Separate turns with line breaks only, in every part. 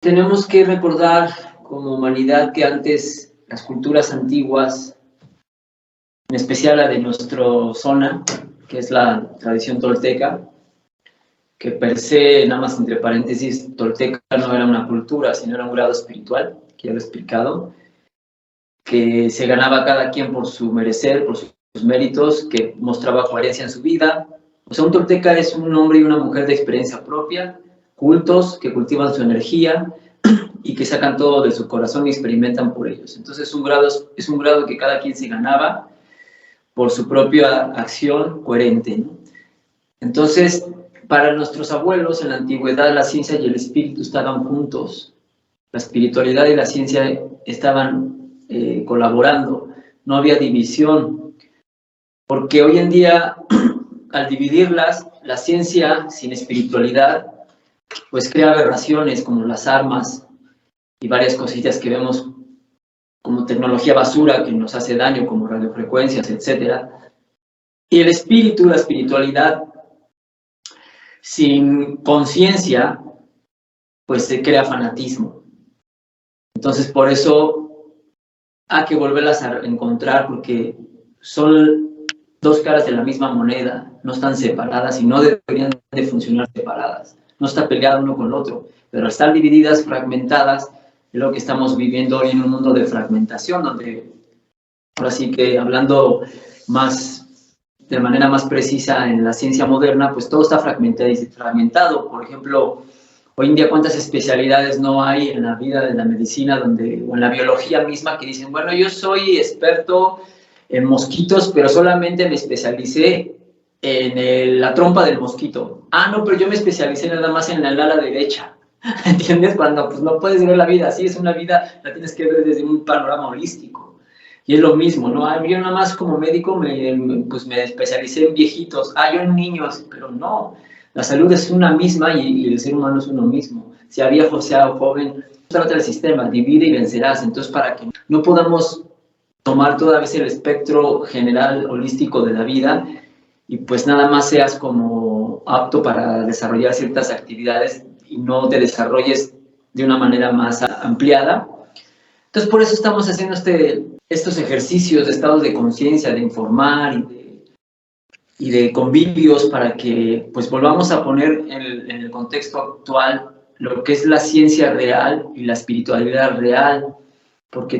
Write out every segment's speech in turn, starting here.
Tenemos que recordar como humanidad que antes las culturas antiguas, en especial la de nuestra zona, que es la tradición tolteca, que per se, nada más entre paréntesis, tolteca no era una cultura, sino era un grado espiritual, que ya lo he explicado, que se ganaba cada quien por su merecer, por sus méritos, que mostraba coherencia en su vida. O sea, un tolteca es un hombre y una mujer de experiencia propia, cultos, que cultivan su energía y que sacan todo de su corazón y experimentan por ellos. Entonces es un grado que cada quien se ganaba por su propia acción coherente, ¿no? Entonces, para nuestros abuelos en la antigüedad, la ciencia y el espíritu estaban juntos. La espiritualidad y la ciencia estaban colaborando. No había división. Porque hoy en día, al dividirlas, la ciencia sin espiritualidad, pues crea aberraciones como las armas y varias cositas que vemos como tecnología basura que nos hace daño, como radiofrecuencias, etc. Y el espíritu, la espiritualidad, sin conciencia, pues se crea fanatismo. Entonces, por eso hay que volverlas a encontrar, porque son dos caras de la misma moneda, no están separadas y no deberían de funcionar separadas. No está pegado uno con el otro, pero al estar divididas, fragmentadas, es lo que estamos viviendo hoy en un mundo de fragmentación, donde, ahora sí que hablando de manera más precisa en la ciencia moderna, pues todo está fragmentado. Por ejemplo, hoy en día cuántas especialidades no hay en la vida de la medicina o en la biología misma que dicen, bueno, yo soy experto en mosquitos, pero solamente me especialicé en la trompa del mosquito. Ah, no, pero yo me especialicé nada más en la ala derecha. ¿Entiendes? Cuando pues, no puedes ver la vida así, es una vida, la tienes que ver desde un panorama holístico. Y es lo mismo, ¿no? Yo nada más como médico pues me especialicé en viejitos, yo en niños, pero no. La salud es una misma y el ser humano es uno mismo. Sea viejo, sea joven, trata el sistema, divide y vencerás. Entonces, para que no podamos tomar toda vez el espectro general holístico de la vida y pues nada más seas como apto para desarrollar ciertas actividades y no te desarrolles de una manera más ampliada. Entonces, por eso estamos haciendo estos ejercicios de estados de conciencia, de informar y de convivios para que pues volvamos a poner en el contexto actual lo que es la ciencia real y la espiritualidad real, porque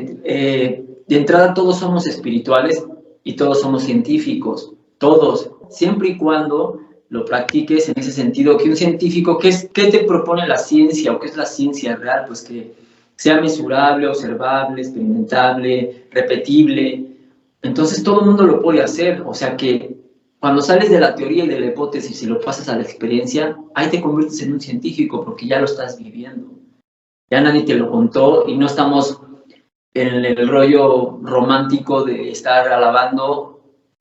de entrada todos somos espirituales y todos somos científicos, todos, siempre y cuando lo practiques en ese sentido, que un científico, ¿qué te propone la ciencia o qué es la ciencia real? Pues que sea mesurable, observable, experimentable, repetible. Entonces todo el mundo lo puede hacer, o sea que cuando sales de la teoría y de la hipótesis y lo pasas a la experiencia, ahí te conviertes en un científico porque ya lo estás viviendo. Ya nadie te lo contó y no estamos en el rollo romántico de estar alabando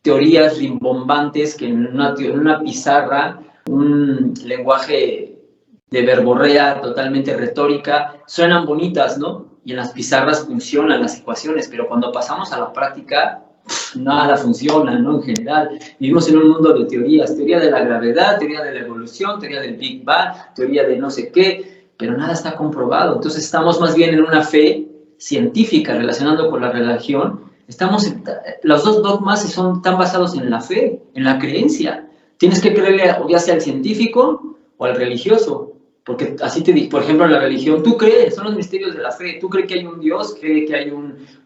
teorías rimbombantes que en una pizarra, un lenguaje de verborrea totalmente retórica, suenan bonitas, ¿no? Y en las pizarras funcionan las ecuaciones, pero cuando pasamos a la práctica, nada funciona, ¿no? En general, vivimos en un mundo de teorías, teoría de la gravedad, teoría de la evolución, teoría del Big Bang, teoría de no sé qué, pero nada está comprobado. Entonces estamos más bien en una fe científica relacionando con la religión. Los dos dogmas están basados en la fe, en la creencia. Tienes que creerle ya sea al científico o al religioso, porque así te digo, por ejemplo, la religión, tú crees, son los misterios de la fe, tú crees que hay un Dios, crees que hay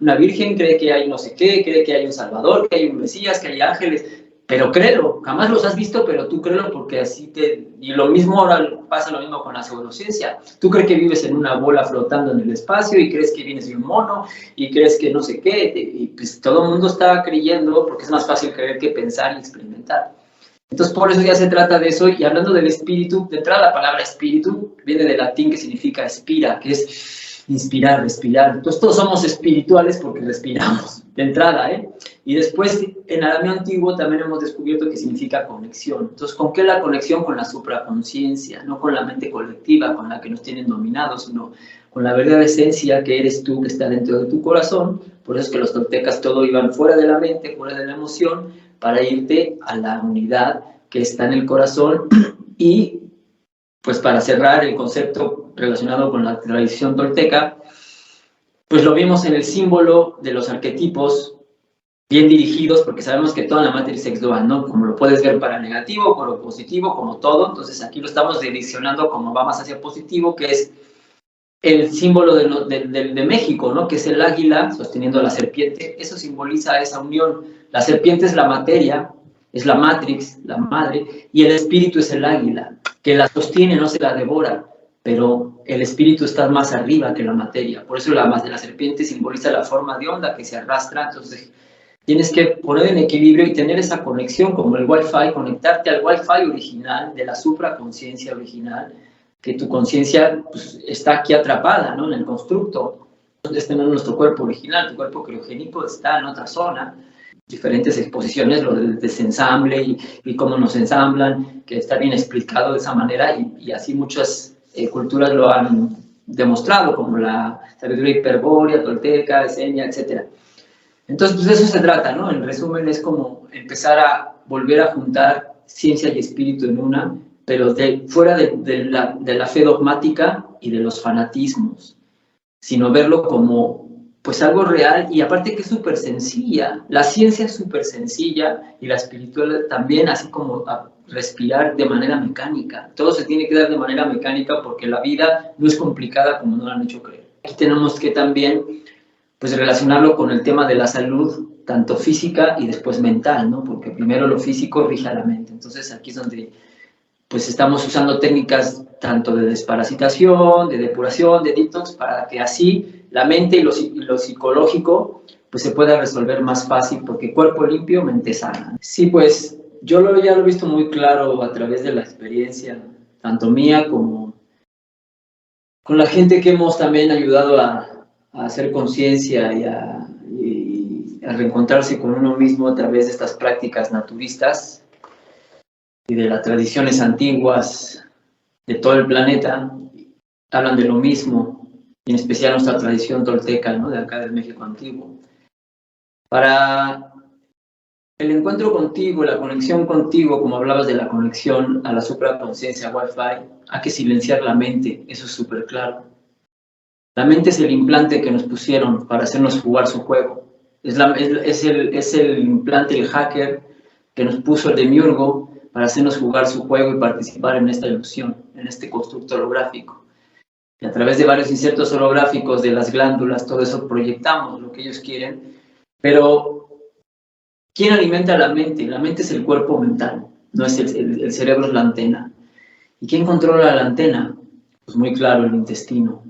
una virgen, crees que hay no sé qué, crees que hay un Salvador, que hay un Mesías, que hay ángeles, pero créelo, jamás los has visto, pero tú créelo porque y lo mismo ahora pasa lo mismo con la pseudociencia. Tú crees que vives en una bola flotando en el espacio y crees que vienes de un mono y crees que no sé qué, y pues todo el mundo está creyendo porque es más fácil creer que pensar y experimentar. Entonces, por eso ya se trata de eso. Y hablando del espíritu, de entrada la palabra espíritu viene del latín que significa expira, que es inspirar, respirar. Entonces, todos somos espirituales porque respiramos, de entrada, ¿eh? Y después, en arameo antiguo también hemos descubierto que significa conexión. Entonces, ¿con qué es la conexión? Con la supraconciencia, no con la mente colectiva, con la que nos tienen dominados, sino con la verdadera esencia que eres tú, que está dentro de tu corazón. Por eso es que los toltecas todo iban fuera de la mente, fuera de la emoción, para irte a la unidad que está en el corazón y pues para cerrar el concepto relacionado con la tradición tolteca, pues lo vimos en el símbolo de los arquetipos bien dirigidos, porque sabemos que toda la matriz es dual, ¿no? Como lo puedes ver para negativo, para positivo, como todo. Entonces aquí lo estamos direccionando como va más hacia positivo, que es el símbolo de México, ¿no? Que es el águila sosteniendo la serpiente. Eso simboliza esa unión. La serpiente es la materia, es la matrix, la madre, y el espíritu es el águila, que la sostiene, no se la devora, pero el espíritu está más arriba que la materia. Por eso la serpiente simboliza la forma de onda que se arrastra. Entonces tienes que poner en equilibrio y tener esa conexión, como el Wi-Fi, conectarte al Wi-Fi original, de la supraconciencia original, que tu conciencia pues, está aquí atrapada, ¿no? En el constructo. Este no es nuestro cuerpo original, tu cuerpo criogénico está en otra zona. Diferentes exposiciones, lo del desensamble y cómo nos ensamblan, que está bien explicado de esa manera, y así muchas culturas lo han demostrado, como la sabiduría hiperbórea, tolteca, esenia, etc. Entonces, pues de eso se trata, ¿no? En resumen, es como empezar a volver a juntar ciencia y espíritu en una, pero fuera de la fe dogmática y de los fanatismos, sino verlo como pues algo real, y aparte que es súper sencilla. La ciencia es súper sencilla y la espiritual también, así como a respirar de manera mecánica. Todo se tiene que dar de manera mecánica porque la vida no es complicada como nos lo han hecho creer. Aquí tenemos que también pues relacionarlo con el tema de la salud, tanto física y después mental, ¿no? Porque primero lo físico rige a la mente. Entonces aquí es donde pues estamos usando técnicas tanto de desparasitación, de depuración, de detox, para que así la mente y lo psicológico pues se pueda resolver más fácil, porque cuerpo limpio, mente sana. Sí, pues yo ya lo he visto muy claro a través de la experiencia, tanto mía como con la gente que hemos también ayudado a hacer conciencia y a reencontrarse con uno mismo a través de estas prácticas naturistas y de las tradiciones antiguas de todo el planeta. Hablan de lo mismo, y en especial nuestra tradición tolteca, ¿no? De acá del México antiguo. Para el encuentro contigo, la conexión contigo, como hablabas de la conexión a la supraconciencia Wi-Fi, hay que silenciar la mente, eso es súper claro. La mente es el implante que nos pusieron para hacernos jugar su juego. Es el implante, el hacker que nos puso el demiurgo para hacernos jugar su juego y participar en esta ilusión, en este constructo holográfico. Y a través de varios insertos holográficos de las glándulas, todo eso proyectamos lo que ellos quieren. Pero, ¿quién alimenta la mente? La mente es el cuerpo mental, no es el cerebro, es la antena. ¿Y quién controla la antena? Pues muy claro, el intestino.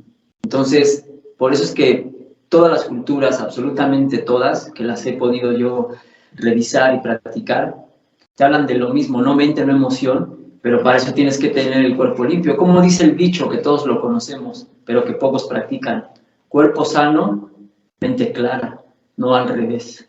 Entonces, por eso es que todas las culturas, absolutamente todas, que las he podido yo revisar y practicar, te hablan de lo mismo, no mente, no emoción, pero para eso tienes que tener el cuerpo limpio. Como dice el dicho, que todos lo conocemos, pero que pocos practican: cuerpo sano, mente clara, no al revés.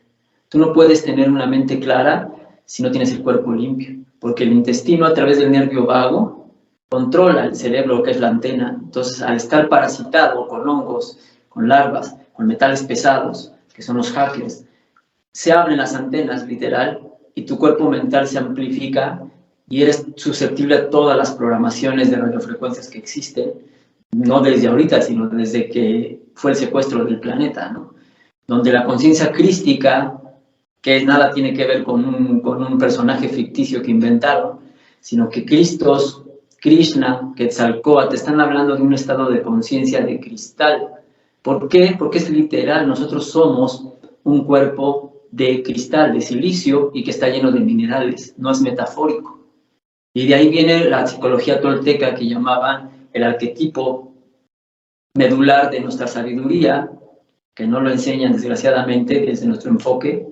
Tú no puedes tener una mente clara si no tienes el cuerpo limpio, porque el intestino, a través del nervio vago, controla el cerebro, que es la antena. Entonces, al estar parasitado con hongos, con larvas, con metales pesados, que son los hackers, se abren las antenas, literal, y tu cuerpo mental se amplifica y eres susceptible a todas las programaciones de radiofrecuencias que existen, no desde ahorita, sino desde que fue el secuestro del planeta, ¿no? Donde la conciencia crística, que nada tiene que ver con un personaje ficticio que inventaron, sino que Krishna, Quetzalcóatl, te están hablando de un estado de conciencia de cristal. ¿Por qué? Porque es literal, nosotros somos un cuerpo de cristal, de silicio, y que está lleno de minerales, no es metafórico. Y de ahí viene la psicología tolteca, que llamaban el arquetipo medular de nuestra sabiduría, que no lo enseñan desgraciadamente desde nuestro enfoque,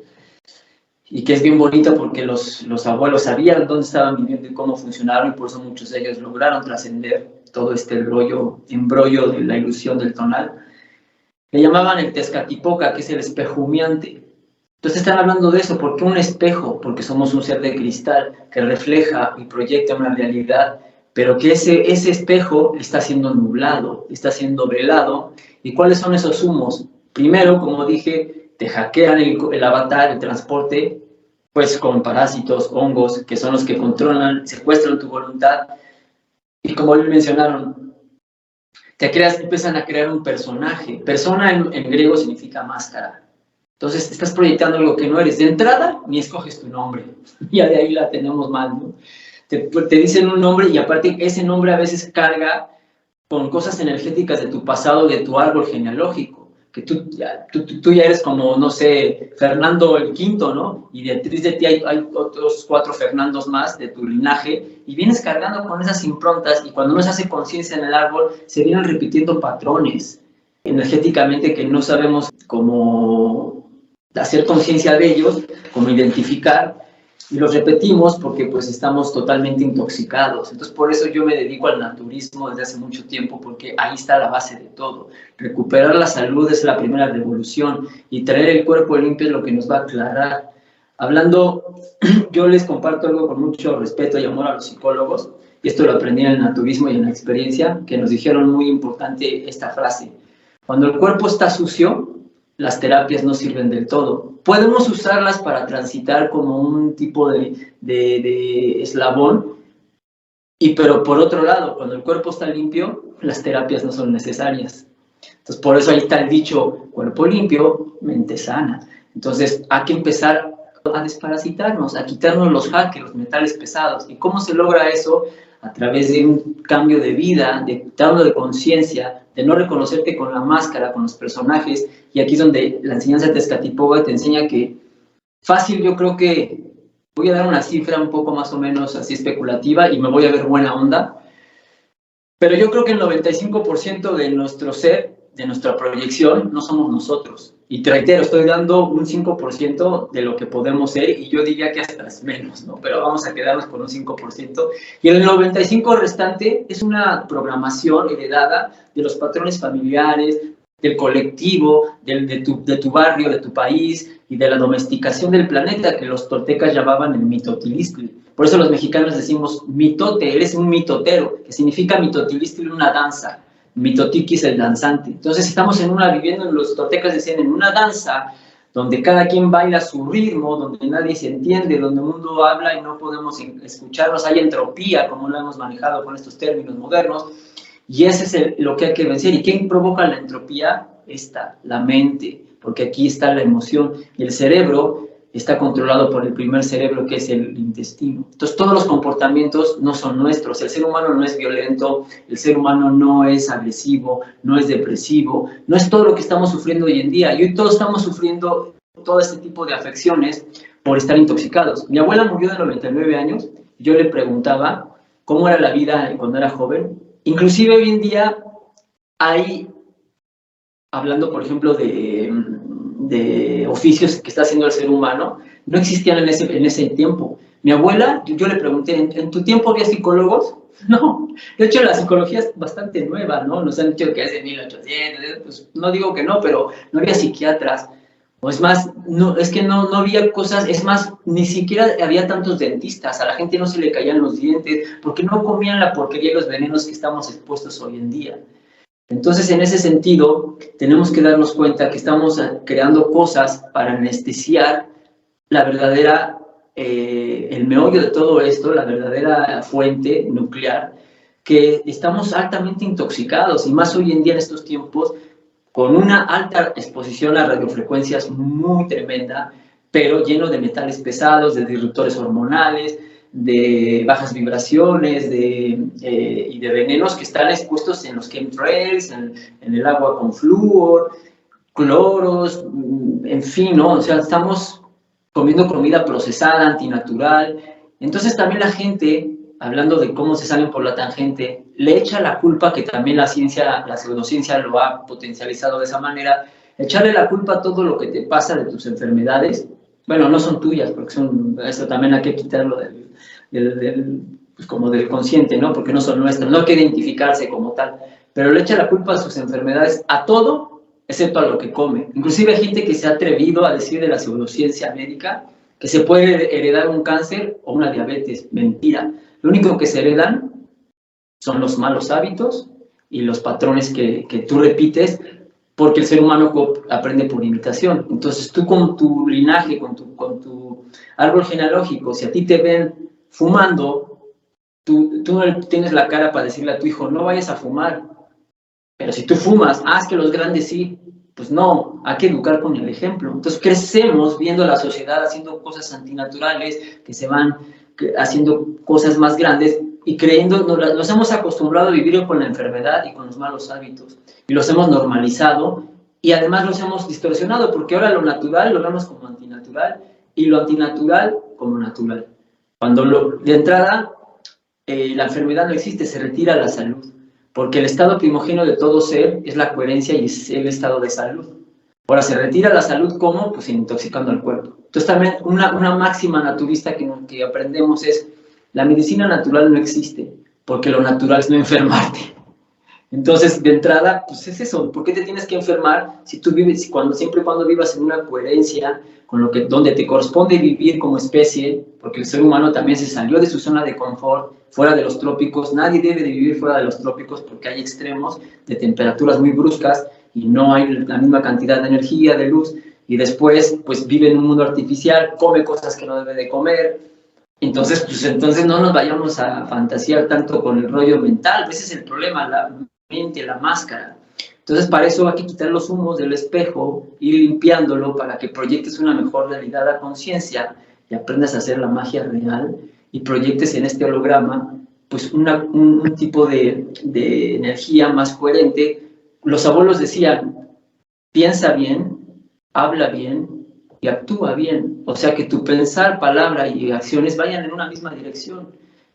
y que es bien bonito porque los abuelos sabían dónde estaban viviendo y cómo funcionaron, y por eso muchos de ellos lograron trascender todo este embrollo de la ilusión del tonal. Le llamaban el Tezcatlipoca, que es el espejo humeante. Entonces están hablando de eso. ¿Por qué un espejo? Porque somos un ser de cristal que refleja y proyecta una realidad, pero que ese espejo está siendo nublado, está siendo velado. ¿Y cuáles son esos humos? Primero, como dije, te hackean el avatar, el transporte, pues con parásitos, hongos, que son los que controlan, secuestran tu voluntad. Y como les mencionaron, empiezan a crear un personaje. Persona en griego significa máscara. Entonces estás proyectando algo que no eres. De entrada, ni escoges tu nombre. Ya de ahí la tenemos mal, ¿no? Te dicen un nombre y aparte ese nombre a veces carga con cosas energéticas de tu pasado, de tu árbol genealógico, que tú ya eres como, no sé, Fernando el quinto, ¿no? Y detrás de ti hay otros 4 Fernandos más de tu linaje, y vienes cargando con esas improntas, y cuando no se hace conciencia en el árbol, se vienen repitiendo patrones energéticamente que no sabemos cómo hacer conciencia de ellos, cómo identificar, y los repetimos porque pues estamos totalmente intoxicados. Entonces por eso yo me dedico al naturismo desde hace mucho tiempo, porque ahí está la base de todo. Recuperar la salud es la primera revolución, y traer el cuerpo limpio es lo que nos va a aclarar. Hablando, yo les comparto algo con mucho respeto y amor a los psicólogos, y esto lo aprendí en el naturismo y en la experiencia, que nos dijeron muy importante esta frase: cuando el cuerpo está sucio, las terapias no sirven del todo. Podemos usarlas para transitar como un tipo de eslabón, pero por otro lado, cuando el cuerpo está limpio, las terapias no son necesarias. Entonces, por eso ahí está el dicho: cuerpo limpio, mente sana. Entonces, hay que empezar a desparasitarnos, a quitarnos los jaques, los metales pesados. ¿Y cómo se logra eso? A través de un cambio de vida, de quitarlo de conciencia, de no reconocerte con la máscara, con los personajes. Y aquí es donde la enseñanza de Tezcatlipoca te enseña que fácil, yo creo que voy a dar una cifra un poco más o menos así especulativa y me voy a ver buena onda, pero yo creo que el 95% de nuestro ser, de nuestra proyección, no somos nosotros. Y te reitero, estoy dando un 5% de lo que podemos ser, y yo diría que hasta es menos, ¿no? Pero vamos a quedarnos con un 5%. Y el 95% restante es una programación heredada de los patrones familiares, del colectivo, de tu barrio, de tu país, y de la domesticación del planeta, que los toltecas llamaban el mitotilistli. Por eso los mexicanos decimos mitote, eres un mitotero, que significa mitotilistli, una danza. Mitotiquis, el danzante. Entonces estamos viviendo, los toltecas decían, en una danza donde cada quien baila a su ritmo, donde nadie se entiende, donde el mundo habla y no podemos escucharnos, hay entropía, como lo hemos manejado con estos términos modernos, y ese es lo que hay que vencer. ¿Y quién provoca la entropía? La mente, porque aquí está la emoción, y el cerebro está controlado por el primer cerebro, que es el intestino. Entonces todos los comportamientos no son nuestros. El ser humano no es violento, el ser humano no es agresivo, no es depresivo, no es todo lo que estamos sufriendo hoy en día. Y hoy todos estamos sufriendo todo este tipo de afecciones por estar intoxicados. Mi abuela murió de 99 años, yo le preguntaba cómo era la vida cuando era joven. Inclusive hoy en día hay, hablando por ejemplo de oficios que está haciendo el ser humano, no existían en ese tiempo. Mi abuela, yo le pregunté, ¿en tu tiempo había psicólogos? No, de hecho la psicología es bastante nueva, ¿no? Nos han dicho que es de 1800, pues no digo que no, pero no había psiquiatras. O es más, no, es que no había cosas, es más, ni siquiera había tantos dentistas, a la gente no se le caían los dientes, porque no comían la porquería y los venenos que estamos expuestos hoy en día. Entonces, en ese sentido, tenemos que darnos cuenta que estamos creando cosas para anestesiar la verdadera, el meollo de todo esto, la verdadera fuente nuclear, que estamos altamente intoxicados, y más hoy en día en estos tiempos, con una alta exposición a radiofrecuencias muy tremenda, pero lleno de metales pesados, de disruptores hormonales, de bajas vibraciones y de venenos que están expuestos en los chemtrails, en el agua con flúor, cloros, en fin, ¿no? O sea, estamos comiendo comida procesada, antinatural. Entonces también la gente, hablando de cómo se salen por la tangente, le echa la culpa, que también la ciencia, la pseudociencia lo ha potencializado de esa manera, echarle la culpa a todo lo que te pasa de tus enfermedades. Bueno, no son tuyas, porque eso también hay que quitarlo pues como del consciente, ¿no? Porque no son nuestras, no hay que identificarse como tal, pero le echa la culpa a sus enfermedades a todo, excepto a lo que come. Inclusive hay gente que se ha atrevido a decir de la pseudociencia médica que se puede heredar un cáncer o una diabetes. Mentira. Lo único que se heredan son los malos hábitos y los patrones que tú repites, porque el ser humano aprende por imitación. Entonces tú con tu linaje, con tu árbol genealógico, si a ti te ven fumando, tú no tienes la cara para decirle a tu hijo, no vayas a fumar. Pero si tú fumas, es que los grandes sí, pues no, hay que educar con el ejemplo. Entonces crecemos viendo a la sociedad haciendo cosas antinaturales, que se van haciendo cosas más grandes y creyendo, nos hemos acostumbrado a vivir con la enfermedad y con los malos hábitos. Y los hemos normalizado y además los hemos distorsionado, porque ahora lo natural lo vemos como antinatural y lo antinatural como natural. Cuando de entrada la enfermedad no existe, se retira la salud, porque el estado primogéneo de todo ser es la coherencia y es el estado de salud. Ahora, se retira la salud, ¿cómo? Pues intoxicando al cuerpo. Entonces también una máxima naturista que aprendemos es, la medicina natural no existe, porque lo natural es no enfermarte. Entonces, de entrada, pues es eso. ¿Por qué te tienes que enfermar si tú vives, siempre y cuando vivas en una coherencia con donde te corresponde vivir como especie? Porque el ser humano también se salió de su zona de confort, fuera de los trópicos. Nadie debe de vivir fuera de los trópicos porque hay extremos de temperaturas muy bruscas y no hay la misma cantidad de energía, de luz. Y después, pues vive en un mundo artificial, come cosas que no debe de comer. Entonces, pues no nos vayamos a fantasear tanto con el rollo mental. Ese es el problema, la máscara. Entonces, para eso hay que quitar los humos del espejo, ir limpiándolo para que proyectes una mejor realidad a conciencia y aprendas a hacer la magia real y proyectes en este holograma pues un tipo de energía más coherente. Los abuelos decían, piensa bien, habla bien y actúa bien. O sea, que tu pensar, palabra y acciones vayan en una misma dirección.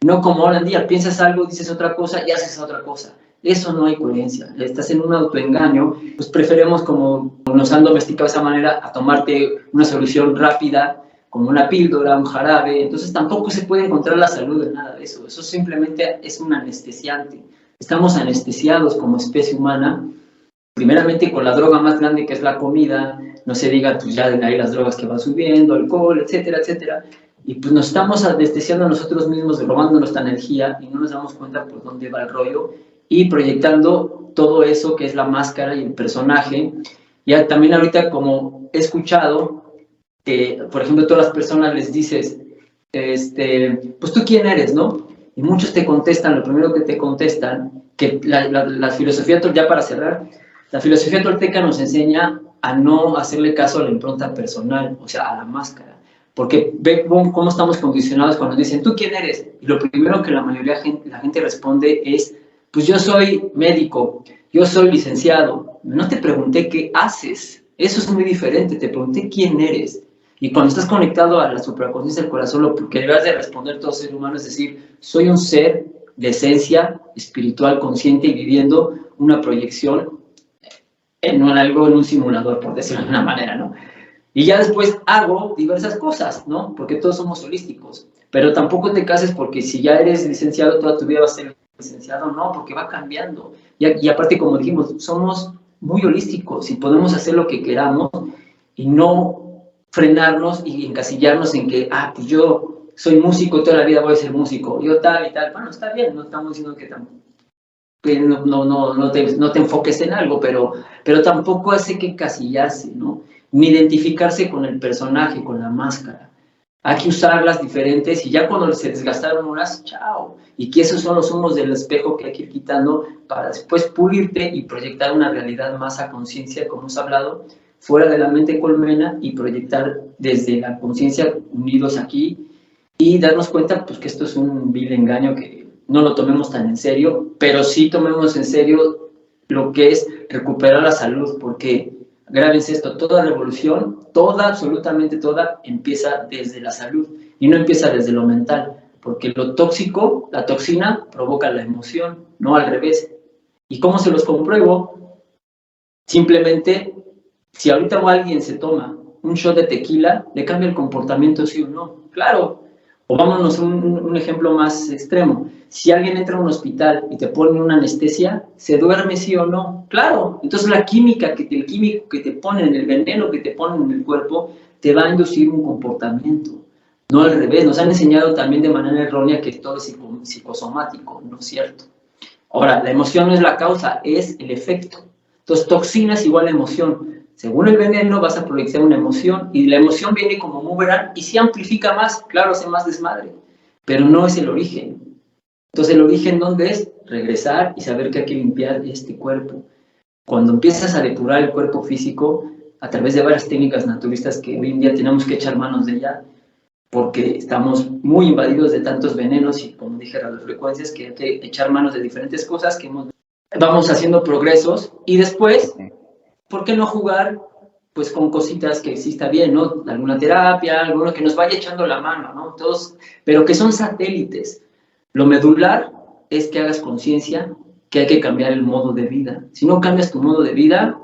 No como ahora en día, piensas algo, dices otra cosa y haces otra cosa. Eso no hay coherencia, estás en un autoengaño, pues preferimos, como nos han domesticado de esa manera, a tomarte una solución rápida, como una píldora, un jarabe. Entonces tampoco se puede encontrar la salud en nada de eso. Eso simplemente es un anestesiante. Estamos anestesiados como especie humana, primeramente con la droga más grande que es la comida, no se diga pues ya de ahí las drogas que van subiendo, alcohol, etcétera, etcétera. Y pues nos estamos anestesiando a nosotros mismos, robando nuestra energía y no nos damos cuenta por dónde va el rollo y proyectando todo eso que es la máscara y el personaje. Ya también ahorita, como he escuchado, que por ejemplo todas las personas les dices, pues tú quién eres, ¿no? Y muchos te contestan, lo primero que te contestan, que la filosofía, ya para cerrar, la filosofía tolteca nos enseña a no hacerle caso a la impronta personal, o sea, a la máscara. Porque ve cómo estamos condicionados cuando nos dicen, ¿tú quién eres? Y lo primero que la mayoría de la gente responde es, pues yo soy médico, yo soy licenciado. No te pregunté qué haces, eso es muy diferente, te pregunté quién eres. Y cuando estás conectado a la supraconsciencia del corazón, lo que debes de responder todo ser humano es decir, soy un ser de esencia espiritual, consciente y viviendo una proyección en un simulador, por decirlo de una manera, ¿no? Y ya después hago diversas cosas, ¿no? Porque todos somos holísticos. Pero tampoco te cases porque si ya eres licenciado, toda tu vida vas a ser licenciado, no, porque va cambiando. Y aparte, como dijimos, somos muy holísticos y podemos hacer lo que queramos y no frenarnos y encasillarnos en que, pues yo soy músico, toda la vida voy a ser músico, yo tal y tal. Bueno, está bien, no estamos diciendo que no te enfoques en algo, pero tampoco hace que encasillarse, ¿no? Ni identificarse con el personaje, con la máscara. Hay que usarlas diferentes y ya cuando se desgastaron unas, chao. Y que esos son los humos del espejo que hay que ir quitando para después pulirte y proyectar una realidad más a conciencia, como hemos hablado, fuera de la mente colmena y proyectar desde la conciencia unidos aquí y darnos cuenta pues que esto es un vil engaño, que no lo tomemos tan en serio, pero sí tomemos en serio lo que es recuperar la salud, porque grábense esto, toda revolución, absolutamente toda, empieza desde la salud y no empieza desde lo mental, porque lo tóxico, la toxina, provoca la emoción, no al revés. ¿Y cómo se los compruebo? Simplemente, si ahorita alguien se toma un shot de tequila, ¿le cambia el comportamiento sí o no? Claro. O vámonos a un ejemplo más extremo. Si alguien entra a un hospital y te ponen una anestesia, ¿se duerme sí o no? Claro. Entonces la química, el químico que te ponen, el veneno que te ponen en el cuerpo, te va a inducir un comportamiento. No al revés. Nos han enseñado también de manera errónea que todo es psicosomático, ¿no es cierto? Ahora, la emoción no es la causa, es el efecto. Entonces, toxinas igual a emoción. Según el veneno vas a proyectar una emoción y la emoción viene como boomerang y si amplifica más, claro, hace más desmadre, pero no es el origen. Entonces el origen, ¿dónde es? Regresar y saber que hay que limpiar este cuerpo. Cuando empiezas a depurar el cuerpo físico a través de varias técnicas naturistas que hoy en día tenemos que echar manos de ella, porque estamos muy invadidos de tantos venenos y, como dije, radiofrecuencias, que hay que echar manos de diferentes cosas que vamos haciendo progresos, y después, ¿por qué no jugar pues con cositas que sí está bien, ¿no? Alguna terapia, alguno que nos vaya echando la mano, ¿no? Todos, pero que son satélites. Lo medular es que hagas conciencia que hay que cambiar el modo de vida. Si no cambias tu modo de vida,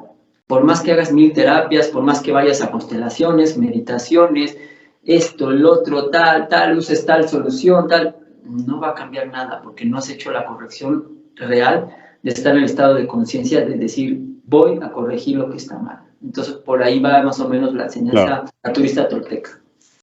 por más que hagas 1000 terapias, por más que vayas a constelaciones, meditaciones, esto, el otro, tal, uses tal solución, tal, no va a cambiar nada porque no has hecho la corrección real de estar en el estado de conciencia, de decir, voy a corregir lo que está mal. Entonces, por ahí va más o menos la enseñanza naturista tolteca.